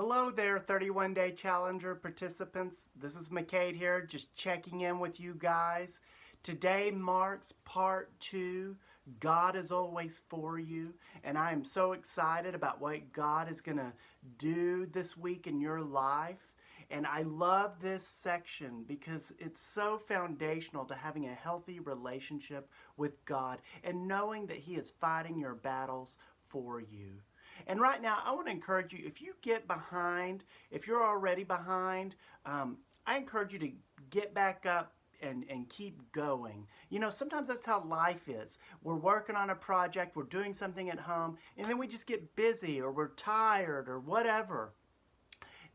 Hello there, 31-Day Challenger participants. This is McKade here, just checking in with you guys. Today marks part 2, God is always for you, and I am so excited about what God is going to do this week in your life. And I love this section because it's so foundational to having a healthy relationship with God and knowing that He is fighting your battles for you. And right now, I want to encourage you, if you get behind, if you're already behind, I encourage you to get back up and keep going. You know, sometimes that's how life is. We're working on a project, we're doing something at home, and then we just get busy or we're tired or whatever.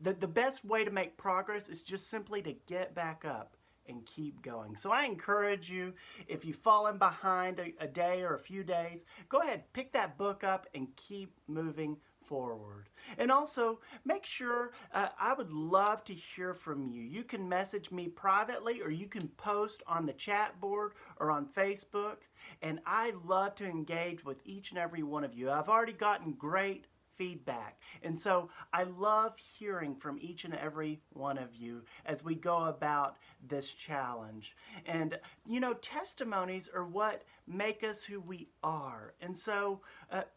The best way to make progress is just simply to get back up and keep going. So I encourage you, if you've fallen behind a day or a few days, go ahead, pick that book up and keep moving forward. And also, make sure, I would love to hear from you. You can message me privately or you can post on the chat board or on Facebook. And I love to engage with each and every one of you. I've already gotten great feedback. And so I love hearing from each and every one of you as we go about this challenge. And you know, testimonies are what make us who we are. And so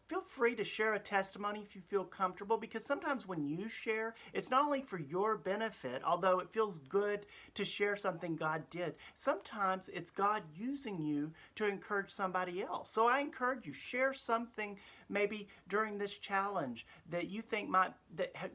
feel free to share a testimony if you feel comfortable, because sometimes when you share, it's not only for your benefit, although it feels good to share something God did. Sometimes it's God using you to encourage somebody else. So I encourage you, share something maybe during this challenge that you think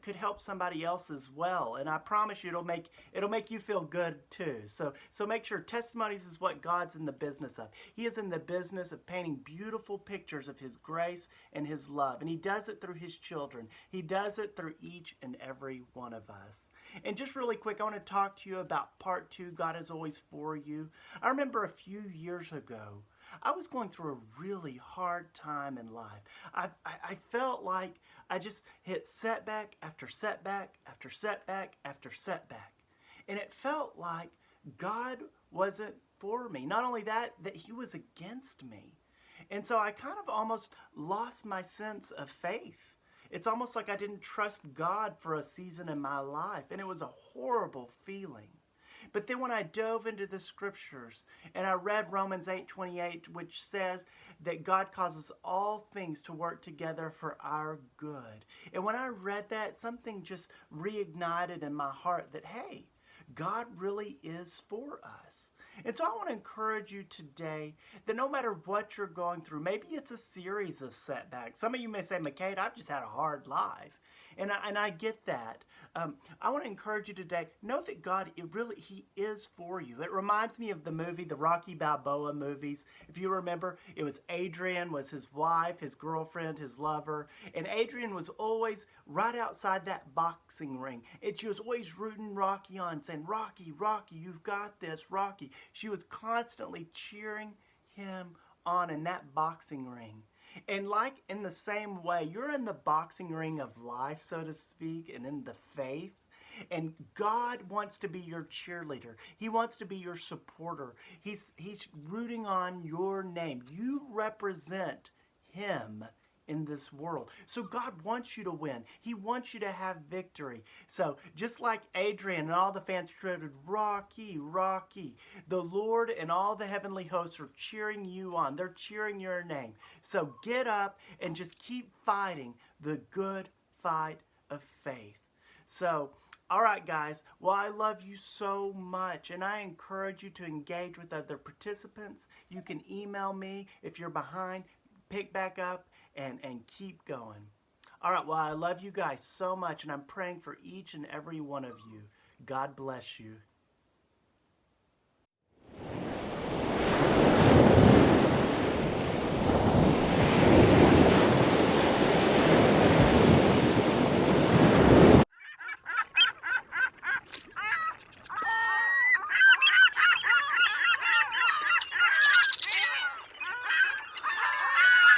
could help somebody else as well. And I promise you it'll make you feel good too. So make sure testimonies is what God's in the business of. He is in the business of painting beautiful pictures of His grace and His love. And He does it through His children. He does it through each and every one of us. And just really quick, I want to talk to you about part 2, God is always for you. I remember a few years ago, I was going through a really hard time in life. I felt like I just hit setback after setback after setback after setback. And it felt like God wasn't for me. Not only that He was against me. And so I kind of almost lost my sense of faith. It's almost like I didn't trust God for a season in my life. And it was a horrible feeling. But then when I dove into the scriptures and I read Romans 8:28, which says that God causes all things to work together for our good. And when I read that, something just reignited in my heart that, hey, God really is for us. And so I want to encourage you today that no matter what you're going through, maybe it's a series of setbacks. Some of you may say, McKade, I've just had a hard life. And I get that. I want to encourage you today, know that God, He is for you. It reminds me of the movie, the Rocky Balboa movies. If you remember, it was Adrian was his wife, his girlfriend, his lover. And Adrian was always right outside that boxing ring. And she was always rooting Rocky on, saying, Rocky, Rocky, you've got this, Rocky. She was constantly cheering him on in that boxing ring. And like in the same way, you're in the boxing ring of life, so to speak, and in the faith. And God wants to be your cheerleader. He wants to be your supporter. He's rooting on your name. You represent Him in this world. So God wants you to win. He wants you to have victory. So just like Adrian and all the fans chanted, Rocky, Rocky, the Lord and all the heavenly hosts are cheering you on. They're cheering your name. So get up and just keep fighting the good fight of faith. So, all right, guys. Well, I love you so much, and I encourage you to engage with other participants. You can email me if you're behind. Pick back up and keep going. All right, well, I love you guys so much, and I'm praying for each and every one of you. God bless you.